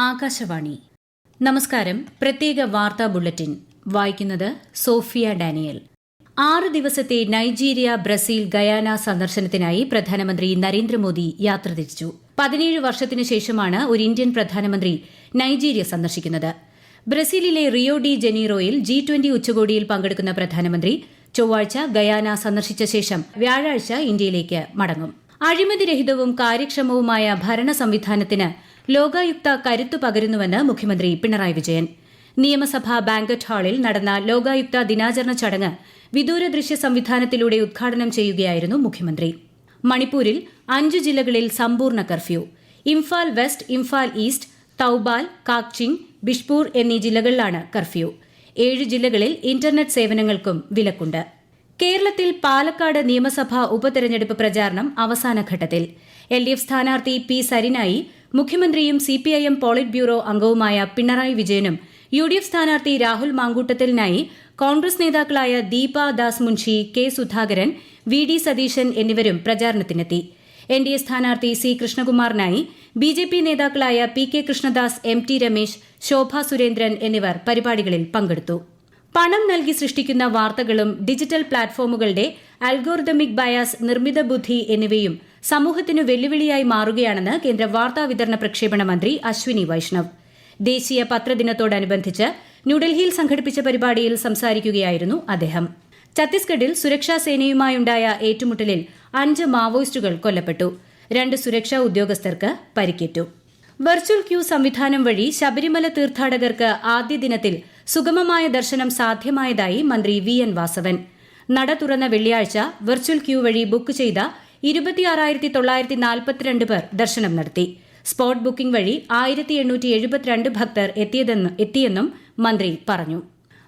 ആകാശവാണി. നമസ്കാരം. പ്രത്യേക വാർത്താ ബുള്ളറ്റിൻ വായിക്കുന്നത് സോഫിയ ഡാനിയൽ. 6 ദിവസത്തെ നൈജീരിയ, ബ്രസീൽ, ഗയാന സന്ദർശനത്തിനായി പ്രധാനമന്ത്രി നരേന്ദ്രമോദി യാത്ര തിരിച്ചു. 17 വർഷത്തിനു ശേഷമാണ് ഒരു ഇന്ത്യൻ പ്രധാനമന്ത്രി നൈജീരിയ സന്ദർശിക്കുന്നത്. ബ്രസീലിലെ റിയോ ഡി ജനീറോയിൽ G20 ഉച്ചകോടിയിൽ പങ്കെടുക്കുന്ന പ്രധാനമന്ത്രി ചൊവ്വാഴ്ച ഗയാന സന്ദർശിച്ച ശേഷം വ്യാഴാഴ്ച ഇന്ത്യയിലേക്ക് മടങ്ങും. അഴിമതിരഹിതവും കാര്യക്ഷമവുമായ ഭരണ സംവിധാനത്തിന് ലോകായുക്ത കരുത്തു പകരുന്നുവെന്ന് മുഖ്യമന്ത്രി പിണറായി വിജയൻ. നിയമസഭാ ബാങ്ക്വറ്റ് ഹാളിൽ നടന്ന ലോകായുക്ത ദിനാചരണ ചടങ്ങ് വിദൂര ദൃശ്യ സംവിധാനത്തിലൂടെ ഉദ്ഘാടനം ചെയ്യുകയായിരുന്നു മുഖ്യമന്ത്രി. മണിപ്പൂരിൽ 5 ജില്ലകളിൽ സമ്പൂർണ്ണ curfew. Imphal west, Imphal east, Thoubal, Kakching, Bishnupur എന്നീ ജില്ലകളിലാണ് കർഫ്യൂ. 7 ജില്ലകളിൽ ഇന്റർനെറ്റ് സേവനങ്ങൾക്കും വിലക്കുണ്ട്. കേരളത്തിൽ പാലക്കാട് നിയമസഭാ ഉപതെരഞ്ഞെടുപ്പ് പ്രചാരണം അവസാനഘട്ടത്തിൽ. LDF സ്ഥാനാർത്ഥി P. സരിനായി മുഖ്യമന്ത്രിയും CPIM പോളിറ്റ് ബ്യൂറോ അംഗവുമായ പിണറായി വിജയനും UDF സ്ഥാനാർത്ഥി രാഹുൽ മാങ്കൂട്ടത്തിലിനായി കോൺഗ്രസ് നേതാക്കളായ ദീപ ദാസ് മുൻഷി, K. സുധാകരൻ, VD സതീശൻ എന്നിവരും പ്രചാരണത്തിനെത്തി. NDA സ്ഥാനാർത്ഥി C. കൃഷ്ണകുമാറിനായി BJP നേതാക്കളായ PK കൃഷ്ണദാസ്, MT രമേശ്, ശോഭ സുരേന്ദ്രൻ എന്നിവർ പരിപാടികളിൽ പങ്കെടുത്തു. പണം നൽകി സൃഷ്ടിക്കുന്ന വാർത്തകളും ഡിജിറ്റൽ പ്ലാറ്റ്ഫോമുകളുടെ അൽഗോറിതമിക് ബയാസ്, നിർമ്മിത ബുദ്ധി എന്നിവയും സമൂഹത്തിനു വെല്ലുവിളിയായി മാറുകയാണെന്ന് കേന്ദ്ര വാർത്താവിതരണ പ്രക്ഷേപണ മന്ത്രി അശ്വിനി വൈഷ്ണവ്. ദേശീയ പത്രദിനത്തോടനുബന്ധിച്ച് ന്യൂഡൽഹിയിൽ സംഘടിപ്പിച്ച പരിപാടിയിൽ സംസാരിക്കുകയായിരുന്നു അദ്ദേഹം. ഛത്തീസ്ഗഡിൽ സുരക്ഷാ സേനയുമായുണ്ടായ ഏറ്റുമുട്ടലിൽ 5 മാവോയിസ്റ്റുകൾ കൊല്ലപ്പെട്ടു. 2 സുരക്ഷാ ഉദ്യോഗസ്ഥർക്ക് പരിക്കേറ്റു. വെർച്വൽ ക്യൂ സംവിധാനം വഴി ശബരിമല തീർത്ഥാടകർക്ക് ആദ്യ ദിനത്തിൽ സുഗമമായ ദർശനം സാധ്യമായതായി മന്ത്രി VN വാസവൻ. നട തുറന്ന വെള്ളിയാഴ്ച വെർച്വൽ ക്യൂ വഴി ബുക്ക് ചെയ്ത 26,942 പേർ ദർശനം നടത്തി. സ്പോട്ട് ബുക്കിംഗ് വഴി 1872 ഭക്തർ എത്തിയെന്നും മന്ത്രി പറഞ്ഞു.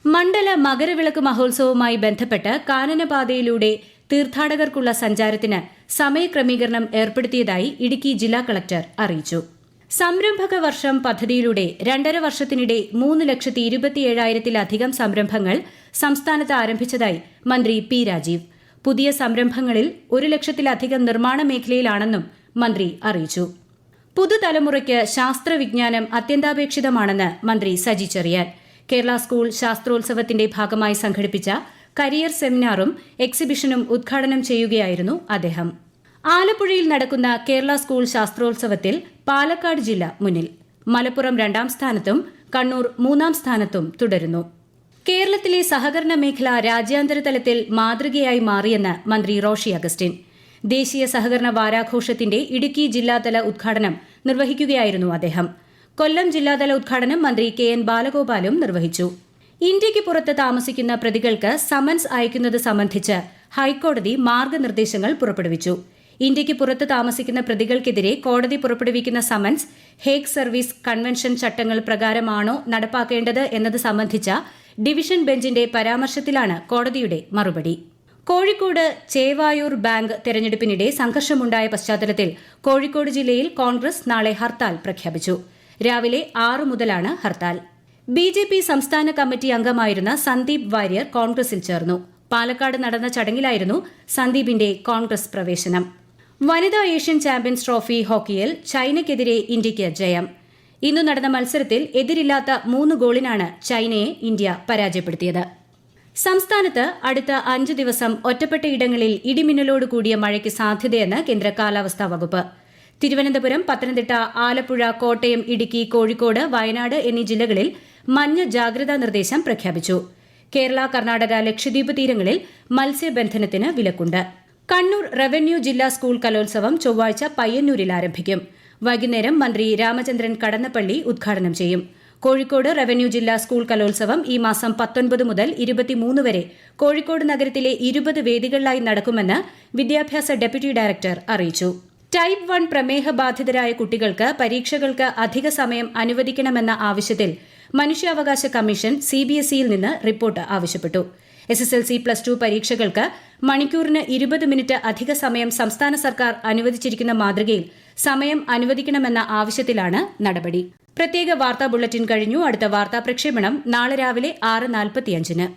മണ്ഡല മകരവിളക്ക് മഹോത്സവവുമായി ബന്ധപ്പെട്ട് കാനനപാതയിലൂടെ തീർത്ഥാടകർക്കുള്ള സഞ്ചാരത്തിന് സമയക്രമീകരണം ഏർപ്പെടുത്തിയതായി ഇടുക്കി ജില്ലാ കളക്ടർ അറിയിച്ചു. സംരംഭക വർഷം പദ്ധതിയിലൂടെ 2.5 വർഷത്തിനിടെ 3,27,000-ത്തിലധികം സംരംഭങ്ങൾ സംസ്ഥാനത്ത് ആരംഭിച്ചതായി മന്ത്രി P. രാജീവ്. പുതിയ സംരംഭങ്ങളിൽ 1,00,000-ത്തിലധികം നിർമ്മാണ മേഖലയിലാണെന്നും മന്ത്രി അറിയിച്ചു. പുതുതലമുറയ്ക്ക് ശാസ്ത്രവിജ്ഞാനം അത്യന്താപേക്ഷിതമാണെന്ന് മന്ത്രി സജി ചെറിയാൻ. കേരള സ്കൂൾ ശാസ്ത്രോത്സവത്തിന്റെ ഭാഗമായി സംഘടിപ്പിച്ച കരിയർ സെമിനാറും എക്സിബിഷനും ഉദ്ഘാടനം ചെയ്യുകയായിരുന്നു അദ്ദേഹം. ആലപ്പുഴയിൽ നടക്കുന്ന കേരള സ്കൂൾ ശാസ്ത്രോത്സവത്തിൽ പാലക്കാട് ജില്ല മുന്നിൽ. മലപ്പുറം 2ാം സ്ഥാനത്തും കണ്ണൂർ 3ാം സ്ഥാനത്തും തുടരുന്നു. കേരളത്തിലെ സഹകരണ മേഖല രാജ്യാന്തര തലത്തിൽ മാതൃകയായി മാറിയെന്ന് മന്ത്രി റോഷി അഗസ്റ്റിൻ. ദേശീയ സഹകരണ വാരാഘോഷത്തിന്റെ ഇടുക്കി ജില്ലാതല ഉദ്ഘാടനം നിർവഹിക്കുകയായിരുന്നു അദ്ദേഹം. കൊല്ലം ജില്ലാതല ഉദ്ഘാടനം മന്ത്രി KN ബാലഗോപാലും നിർവഹിച്ചു. ഇന്ത്യയ്ക്ക് പുറത്ത് താമസിക്കുന്ന പ്രതികൾക്ക് സമൻസ് അയക്കുന്നത് സംബന്ധിച്ച് ഹൈക്കോടതി മാർഗനിർദ്ദേശങ്ങൾ പുറപ്പെടുവിച്ചു. ഇന്ത്യയ്ക്ക് പുറത്ത് താമസിക്കുന്ന പ്രതികൾക്കെതിരെ കോടതി പുറപ്പെടുവിക്കുന്ന സമൻസ് ഹേഗ് സർവീസ് കൺവെൻഷൻ ചട്ടങ്ങൾ പ്രകാരമാണോ നടപ്പാക്കേണ്ടത് എന്നത് സംബന്ധിച്ച ഡിവിഷൻ ബെഞ്ചിന്റെ പരാമർശത്തിലാണ് കോടതിയുടെ മറുപടി. കോഴിക്കോട് ചേവായൂർ ബാങ്ക് തെരഞ്ഞെടുപ്പിനിടെ സംഘർഷമുണ്ടായ പശ്ചാത്തലത്തിൽ കോഴിക്കോട് ജില്ലയിൽ കോൺഗ്രസ് നാളെ ഹർത്താൽ പ്രഖ്യാപിച്ചു. രാവിലെ 6 മുതലാണ് ഹർത്താൽ. BJP സംസ്ഥാന കമ്മിറ്റി അംഗമായിരുന്ന സന്ദീപ് വാര്യർ കോൺഗ്രസിൽ ചേർന്നു. പാലക്കാട് നടന്ന ചടങ്ങിലായിരുന്നു സന്ദീപിന്റെ കോൺഗ്രസ് പ്രവേശനം. വനിതാ ഏഷ്യൻ ചാമ്പ്യൻസ് ട്രോഫി ഹോക്കിയിൽ ചൈനയ്ക്കെതിരെ ഇന്ത്യയ്ക്ക് ജയം. ഇന്നു നടന്ന മത്സരത്തിൽ എതിരില്ലാത്ത 3 ഗോളിനാണ് ചൈനയെ ഇന്ത്യ പരാജയപ്പെടുത്തിയത്. സംസ്ഥാനത്ത് അടുത്ത 5 ദിവസം ഒറ്റപ്പെട്ട ഇടങ്ങളിൽ ഇടിമിന്നലോട് കൂടിയ മഴയ്ക്ക് സാധ്യതയെന്ന് കേന്ദ്ര കാലാവസ്ഥാ വകുപ്പ്. തിരുവനന്തപുരം, പത്തനംതിട്ട, ആലപ്പുഴ, കോട്ടയം, ഇടുക്കി, കോഴിക്കോട്, വയനാട് എന്നീ ജില്ലകളിൽ മഞ്ഞ ജാഗ്രതാ നിർദ്ദേശം പ്രഖ്യാപിച്ചു. കേരള, കർണാടക, ലക്ഷദ്വീപ് തീരങ്ങളിൽ മത്സ്യബന്ധനത്തിന് വിലക്കുണ്ട്. കണ്ണൂർ റവന്യൂ ജില്ലാ സ്കൂൾ കലോത്സവം ചൊവ്വാഴ്ച പയ്യന്നൂരിൽ ആരംഭിക്കും. വൈകുന്നേരം മന്ത്രി രാമചന്ദ്രൻ കടന്നപ്പള്ളി ഉദ്ഘാടനം ചെയ്യും. കോഴിക്കോട് റവന്യൂ ജില്ലാ സ്കൂൾ കലോത്സവം ഈ മാസം 19 മുതൽ 23 വരെ കോഴിക്കോട് നഗരത്തിലെ 20 വേദികളിലായി നടക്കുമെന്ന് വിദ്യാഭ്യാസ ഡെപ്യൂട്ടി ഡയറക്ടർ അറിയിച്ചു. ടൈപ്പ് 1 പ്രമേഹ ബാധിതരായ കുട്ടികൾക്ക് പരീക്ഷകൾക്ക് അധിക സമയം അനുവദിക്കണമെന്ന ആവശ്യത്തിൽ മനുഷ്യാവകാശ കമ്മീഷൻ CBSEയിൽ നിന്ന് റിപ്പോർട്ട് ആവശ്യപ്പെട്ടു. SSLC, +2 പരീക്ഷകൾക്ക് മണിക്കൂറിന് 20 മിനിറ്റ് അധിക സമയം സംസ്ഥാന സർക്കാർ അനുവദിച്ചിരിക്കുന്ന മാതൃകയിൽ സമയം അനുവദിക്കണമെന്ന ആവശ്യത്തിലാണ് നടപടി. പ്രത്യേക വാർത്താ ബുള്ളറ്റിൻ കഴിഞ്ഞു. അടുത്ത വാർത്താ പ്രക്ഷേപണം നാളെ രാവിലെ 6:45-ന്.